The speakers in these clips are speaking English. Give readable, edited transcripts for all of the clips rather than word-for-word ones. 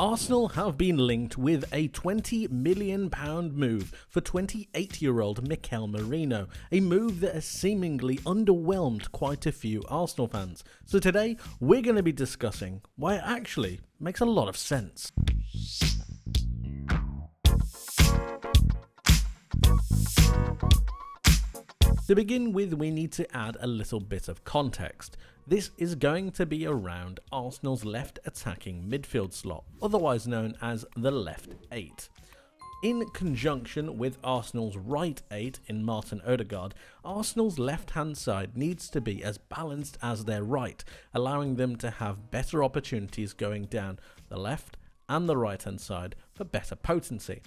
Arsenal have been linked with a £20 million move for 28-year-old Mikel Merino, a move that has seemingly underwhelmed quite a few Arsenal fans. So today, we're going to be discussing why it actually makes a lot of sense. To begin with, we need to add a little bit of context. This is going to be around Arsenal's left attacking midfield slot, otherwise known as the left 8. In conjunction with Arsenal's right 8 in Martin Odegaard, Arsenal's left-hand side needs to be as balanced as their right, allowing them to have better opportunities going down the left and the right-hand side for better potency.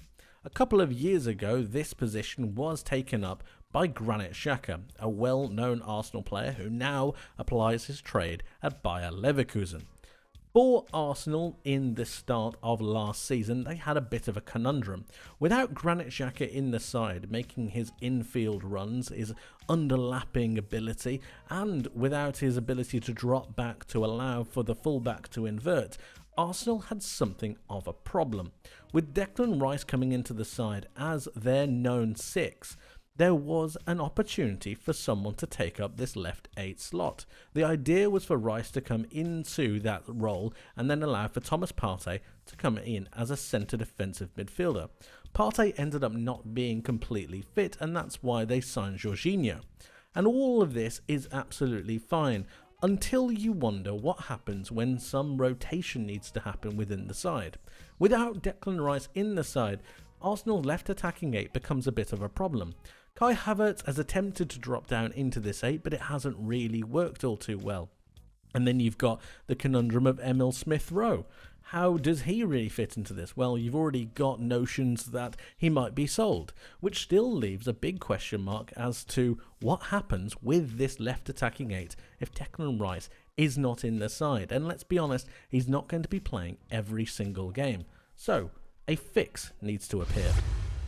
A couple of years ago, this position was taken up by Granit Xhaka, a well-known Arsenal player who now applies his trade at Bayer Leverkusen. For Arsenal in the start of last season, they had a bit of a conundrum. Without Granit Xhaka in the side, making his infield runs, his underlapping ability, and without his ability to drop back to allow for the fullback to invert, Arsenal had something of a problem. With Declan Rice coming into the side as their known 6, there was an opportunity for someone to take up this left 8 slot. The idea was for Rice to come into that role and then allow for Thomas Partey to come in as a centre defensive midfielder. Partey ended up not being completely fit, and that's why they signed Jorginho. And all of this is absolutely fine, until you wonder what happens when some rotation needs to happen within the side. Without Declan Rice in the side, Arsenal's left attacking 8 becomes a bit of a problem. Kai Havertz has attempted to drop down into this 8, but it hasn't really worked all too well. And then you've got the conundrum of Emil Smith-Rowe. How does he really fit into this? Well, you've already got notions that he might be sold, which still leaves a big question mark as to what happens with this left attacking 8 if Declan Rice is not in the side. And let's be honest, he's not going to be playing every single game. So, a fix needs to appear.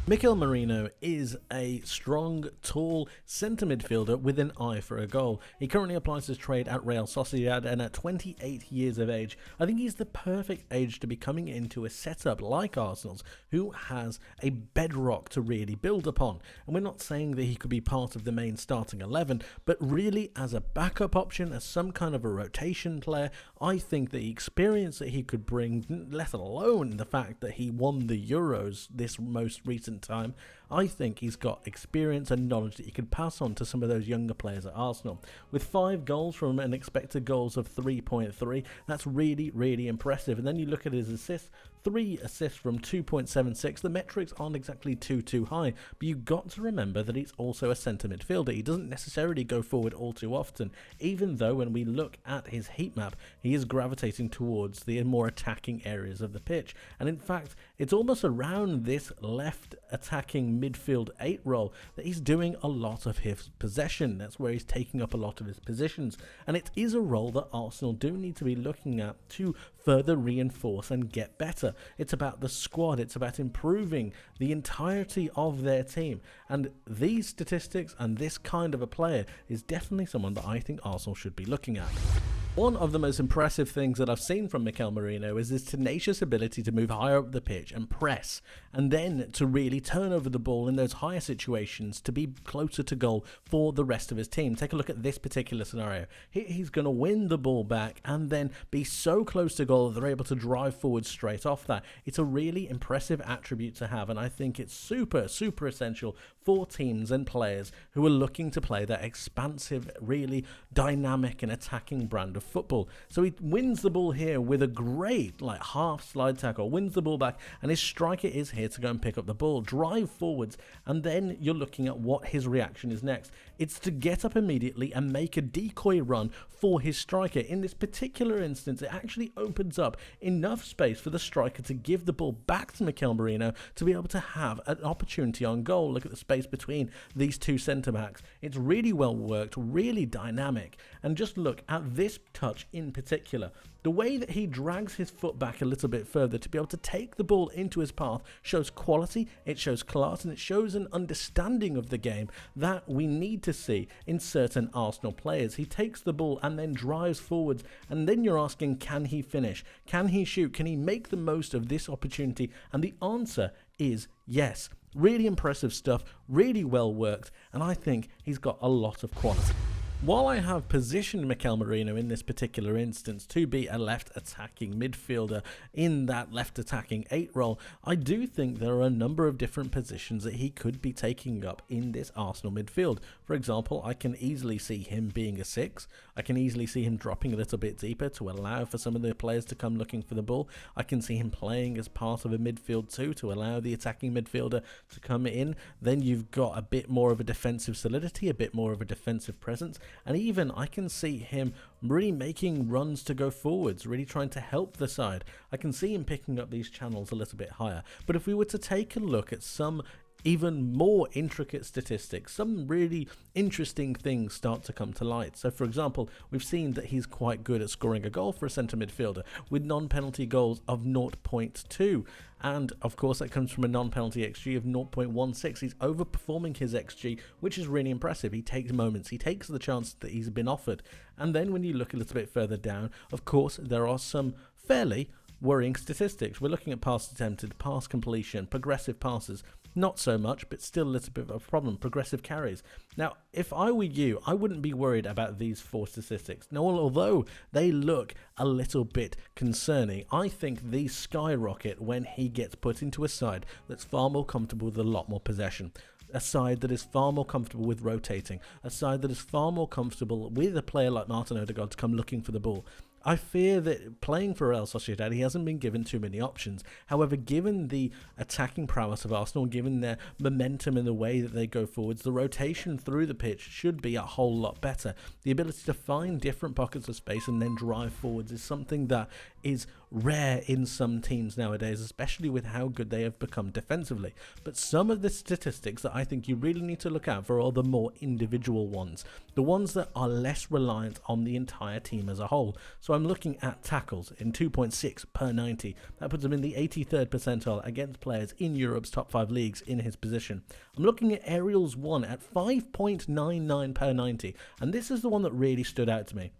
Mikel Merino is a strong, tall centre midfielder with an eye for a goal. He currently applies his trade at Real Sociedad, and at 28 years of age, I think he's the perfect age to be coming into a setup like Arsenal's, who has a bedrock to really build upon. And we're not saying that he could be part of the main starting 11, but really as a backup option, as some kind of a rotation player. I think the experience that he could bring, let alone the fact that he won the Euros this most recent time, I think he's got experience and knowledge that he could pass on to some of those younger players at Arsenal. With 5 goals from an expected goals of 3.3, that's really, really impressive. And then you look at his assists, 3 assists from 2.76. The metrics aren't exactly too high, but you've got to remember that he's also a centre midfielder. He doesn't necessarily go forward all too often, even though when we look at his heat map, he is gravitating towards the more attacking areas of the pitch. And in fact, it's almost around this left attacking midfield 8 role that he's doing a lot of his possession. That's where he's taking up a lot of his positions, and it is a role that Arsenal do need to be looking at to further reinforce and get better. It's about the squad, it's about improving the entirety of their team, and these statistics and this kind of a player is definitely someone that I think Arsenal should be looking at. One of the most impressive things that I've seen from Mikel Merino is his tenacious ability to move higher up the pitch and press, and then to really turn over the ball in those higher situations to be closer to goal for the rest of his team. Take a look at this particular scenario. He's going to win the ball back and then be so close to goal that they're able to drive forward straight off that. It's a really impressive attribute to have, and I think it's super essential for teams and players who are looking to play that expansive, really dynamic and attacking brand of football. So he wins the ball here with a great half slide tackle, wins the ball back, and his striker is here to go and pick up the ball, drive forwards, and then you're looking at what his reaction is next. It's to get up immediately and make a decoy run for his striker. In this particular instance, it actually opens up enough space for the striker to give the ball back to Mikel Merino to be able to have an opportunity on goal. Look at the space between these two centre backs. It's really well worked, really dynamic, and just look at this touch in particular. The way that he drags his foot back a little bit further to be able to take the ball into his path shows quality, it shows class, and it shows an understanding of the game that we need to to see in certain Arsenal players. He takes the ball and then drives forwards, and then you're asking, can he finish? Can he shoot? Can he make the most of this opportunity? And the answer is yes. Really impressive stuff, really well worked, and I think he's got a lot of quality. While I have positioned Mikel Merino in this particular instance to be a left attacking midfielder in that left attacking 8 role, I do think there are a number of different positions that he could be taking up in this Arsenal midfield. For example, I can easily see him being a 6. I can easily see him dropping a little bit deeper to allow for some of the players to come looking for the ball. I can see him playing as part of a midfield 2 to allow the attacking midfielder to come in. Then you've got a bit more of a defensive solidity, a bit more of a defensive presence. And even I can see him really making runs to go forwards, really trying to help the side. I can see him picking up these channels a little bit higher. But if we were to take a look at some even more intricate statistics, some really interesting things start to come to light. So for example, we've seen that he's quite good at scoring a goal for a centre midfielder with non-penalty goals of 0.2. And of course that comes from a non-penalty XG of 0.16. He's overperforming his XG, which is really impressive. He takes moments, he takes the chance that he's been offered. And then when you look a little bit further down, of course there are some fairly worrying statistics. We're looking at pass attempted, pass completion, progressive passes. Not so much, but still a little bit of a problem. Progressive carries. Now, if I were you, I wouldn't be worried about these 4 statistics. Now, although they look a little bit concerning, I think these skyrocket when he gets put into a side that's far more comfortable with a lot more possession. A side that is far more comfortable with rotating. A side that is far more comfortable with a player like Martin Odegaard to come looking for the ball. I fear that playing for Real Sociedad, he hasn't been given too many options. However, given the attacking prowess of Arsenal, given their momentum in the way that they go forwards, the rotation through the pitch should be a whole lot better. The ability to find different pockets of space and then drive forwards is something that is rare in some teams nowadays, especially with how good they have become defensively. But some of the statistics that I think you really need to look out for are the more individual ones, the ones that are less reliant on the entire team as a whole. So I'm looking at tackles in 2.6 per 90. That puts him in the 83rd percentile against players in Europe's top 5 leagues in his position. I'm looking at aerials 1 at 5.99 per 90, and this is the one that really stood out to me.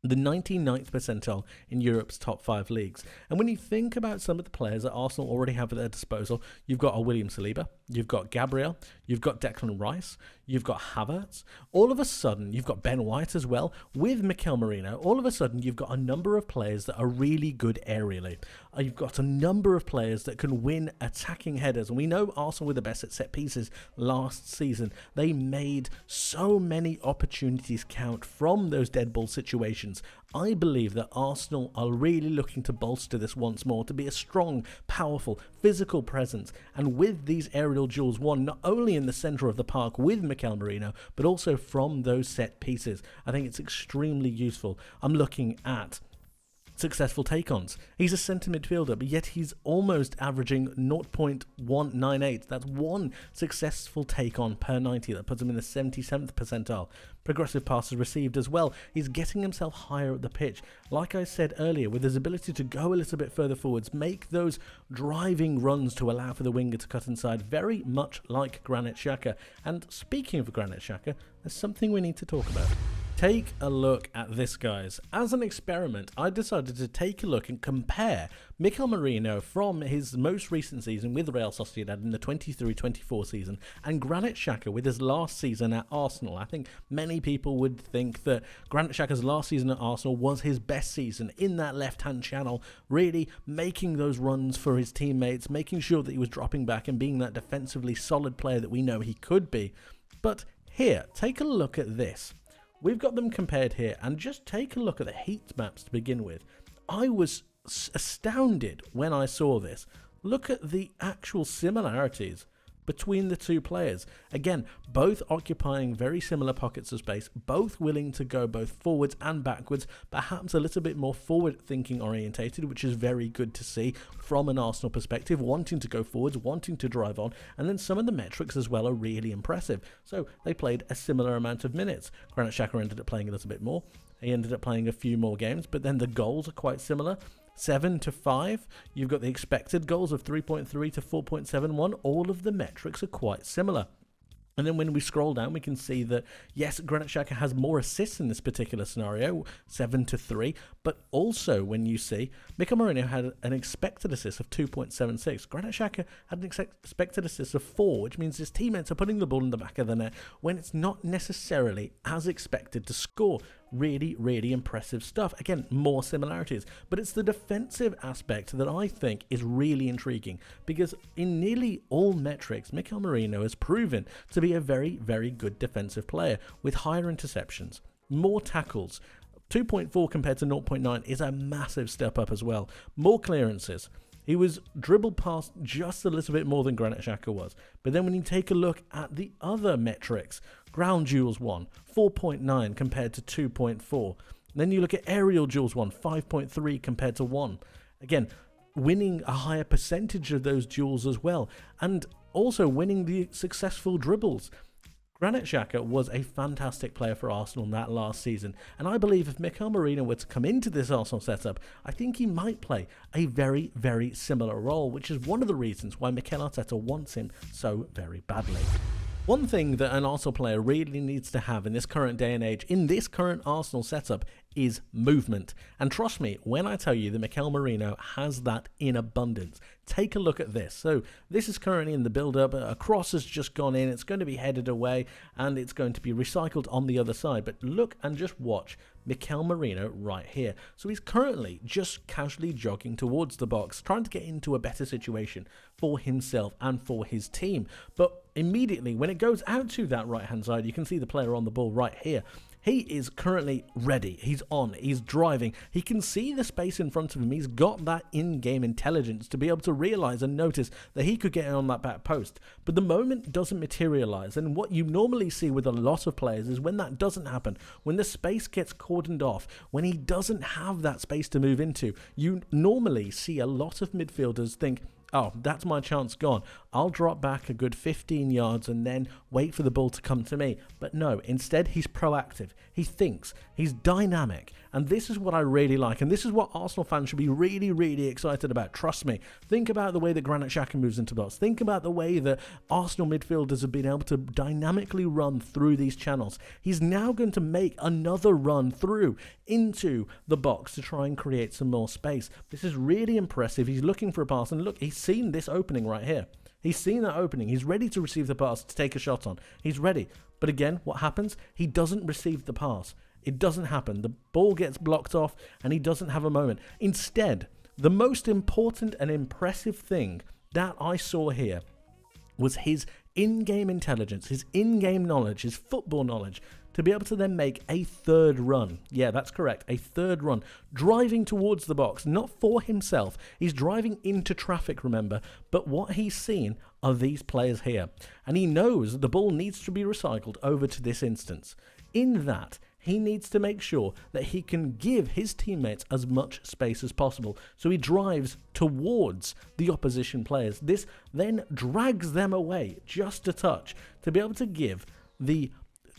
The 99th percentile in Europe's top 5 leagues. And when you think about some of the players that Arsenal already have at their disposal, you've got a William Saliba, you've got Gabriel, you've got Declan Rice, you've got Havertz. All of a sudden, you've got Ben White as well. With Mikel Merino, all of a sudden, you've got a number of players that are really good aerially. You've got a number of players that can win attacking headers. And we know Arsenal were the best at set pieces last season. They made so many opportunities count from those dead ball situations. I believe that Arsenal are really looking to bolster this once more, to be a strong, powerful, physical presence. And with these aerial duels won not only in the centre of the park with Mikel Merino, but also from those set pieces, I think it's extremely useful. I'm looking at successful take-ons. He's a centre midfielder, but yet he's almost averaging 0.198. That's one successful take-on per 90. That puts him in the 77th percentile. Progressive passes received as well. He's getting himself higher up the pitch. Like I said earlier, with his ability to go a little bit further forwards, make those driving runs to allow for the winger to cut inside, very much like Granit Xhaka. And speaking of Granit Xhaka, there's something we need to talk about. Take a look at this, guys. As an experiment, I decided to take a look and compare Mikel Merino from his most recent season with Real Sociedad in the 23-24 season and Granit Xhaka with his last season at Arsenal. I think many people would think that Granit Xhaka's last season at Arsenal was his best season in that left-hand channel, really making those runs for his teammates, making sure that he was dropping back and being that defensively solid player that we know he could be. But here, take a look at this. We've got them compared here, and just take a look at the heat maps to begin with. I was astounded when I saw this. Look at the actual similarities between the two players. Again, both occupying very similar pockets of space, both willing to go both forwards and backwards, perhaps a little bit more forward-thinking orientated, which is very good to see from an Arsenal perspective, wanting to go forwards, wanting to drive on, and then some of the metrics as well are really impressive. So they played a similar amount of minutes. Granit Xhaka ended up playing a little bit more. He ended up playing a few more games, but then the goals are quite similar. 7 to 5, you've got the expected goals of 3.3 to 4.71. All of the metrics are quite similar. And then when we scroll down, we can see that, yes, Granit Xhaka has more assists in this particular scenario, 7-3. But also, when you see, Mikel Merino had an expected assist of 2.76. Granit Xhaka had an expected assist of 4, which means his teammates are putting the ball in the back of the net when it's not necessarily as expected to score. Really, really impressive stuff. Again, more similarities. But it's the defensive aspect that I think is really intriguing, because in nearly all metrics, Mikel Merino has proven to be a very, very good defensive player with higher interceptions, more tackles. 2.4 compared to 0.9 is a massive step up as well. More clearances. He was dribbled past just a little bit more than Granit Xhaka was. But then when you take a look at the other metrics, ground duels won, 4.9 compared to 2.4. Then you look at aerial duels won, 5.3 compared to 1. Again, winning a higher percentage of those duels as well. And also winning the successful dribbles. Granit Xhaka was a fantastic player for Arsenal in that last season, and I believe if Mikel Merino were to come into this Arsenal setup, I think he might play a very, very similar role, which is one of the reasons why Mikel Arteta wants him so very badly. One thing that an Arsenal player really needs to have in this current day and age, in this current Arsenal setup, is movement. And trust me when I tell you that Mikel Merino has that in abundance. Take a look at this. So this is currently in the build-up. A cross has just gone in. It's going to be headed away and it's going to be recycled on the other side. But look and just watch Mikel Merino right here. So he's currently just casually jogging towards the box, trying to get into a better situation for himself and for his team. But immediately when it goes out to that right-hand side, you can see the player on the ball right here. He is currently ready. He's on. He's driving. He can see the space in front of him. He's got that in-game intelligence to be able to realize and notice that he could get on that back post. But the moment doesn't materialize. And what you normally see with a lot of players is when that doesn't happen, when the space gets cordoned off, when he doesn't have that space to move into, you normally see a lot of midfielders think, oh, that's my chance gone. I'll drop back a good 15 yards and then wait for the ball to come to me. But no, instead he's proactive. He thinks. He's dynamic. And this is what I really like. And this is what Arsenal fans should be really, really excited about. Trust me. Think about the way that Granit Xhaka moves into box. Think about the way that Arsenal midfielders have been able to dynamically run through these channels. He's now going to make another run through into the box to try and create some more space. This is really impressive. He's looking for a pass. And look, he's seen this opening right here. He's seen that opening. He's ready to receive the pass to take a shot on. He's ready. But again, what happens? He doesn't receive the pass. It doesn't happen. The ball gets blocked off and he doesn't have a moment. Instead, the most important and impressive thing that I saw here was his in-game intelligence, his in-game knowledge, his football knowledge, to be able to then make a third run. Yeah, that's correct, a third run. Driving towards the box, not for himself. He's driving into traffic, remember. But what he's seen are these players here. And he knows the ball needs to be recycled over to this instance. In that, he needs to make sure that he can give his teammates as much space as possible. So he drives towards the opposition players. This then drags them away just a touch to be able to give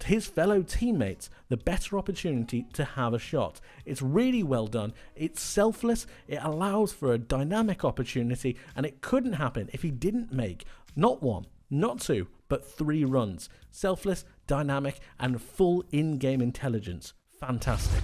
his fellow teammates the better opportunity to have a shot. It's really well done. It's selfless. It allows for a dynamic opportunity, and it couldn't happen if he didn't make not one, not two, but 3 runs. Selfless, dynamic, and full in-game intelligence. Fantastic.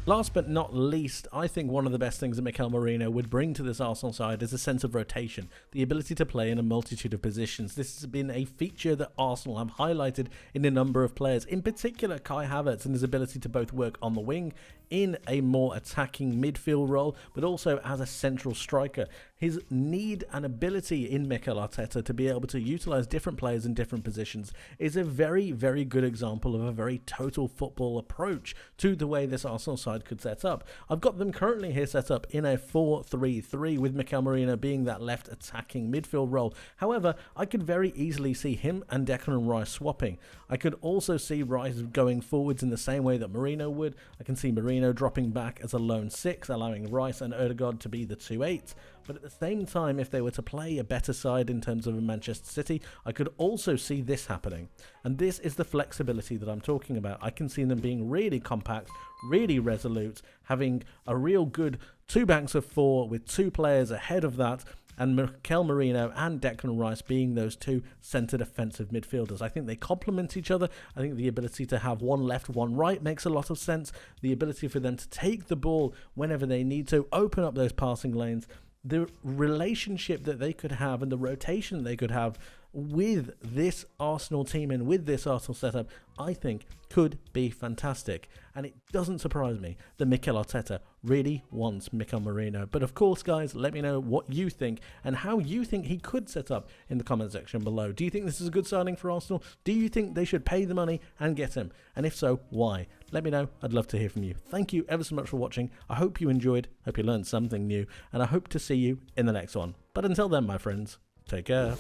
Last but not least, I think one of the best things that Mikel Merino would bring to this Arsenal side is a sense of rotation, the ability to play in a multitude of positions. This has been a feature that Arsenal have highlighted in a number of players, in particular Kai Havertz and his ability to both work on the wing in a more attacking midfield role, but also as a central striker. His need and ability in Mikel Arteta to be able to utilise different players in different positions is a very, very good example of a very total football approach to the way this Arsenal side could set up. I've got them currently here set up in a 4-3-3 with Mikel Merino being that left attacking midfield role. However, I could very easily see him and Declan Rice swapping. I could also see Rice going forwards in the same way that Merino would. I can see Merino dropping back as a lone 6, allowing Rice and Odegaard to be the 2-8. But at the same time, if they were to play a better side in terms of a Manchester City, I could also see this happening. And this is the flexibility that I'm talking about. I can see them being really compact, really resolute, having a real good 2 banks of 4 with 2 players ahead of that, and Mikel Merino and Declan Rice being those two centre defensive midfielders. I think they complement each other. I think the ability to have one left, one right makes a lot of sense. The ability for them to take the ball whenever they need to, open up those passing lanes, the relationship that they could have and the rotation they could have with this Arsenal team and with this Arsenal setup, I think could be fantastic. And it doesn't surprise me that Mikel Arteta really wants Mikel Merino. But of course, guys, let me know what you think and how you think he could set up in the comment section below. Do you think this is a good signing for Arsenal? Do you think they should pay the money and get him? And if so, why? Let me know. I'd love to hear from you. Thank you ever so much for watching. I hope you enjoyed, hope you learned something new, and I hope to see you in the next one. But until then, my friends, take care.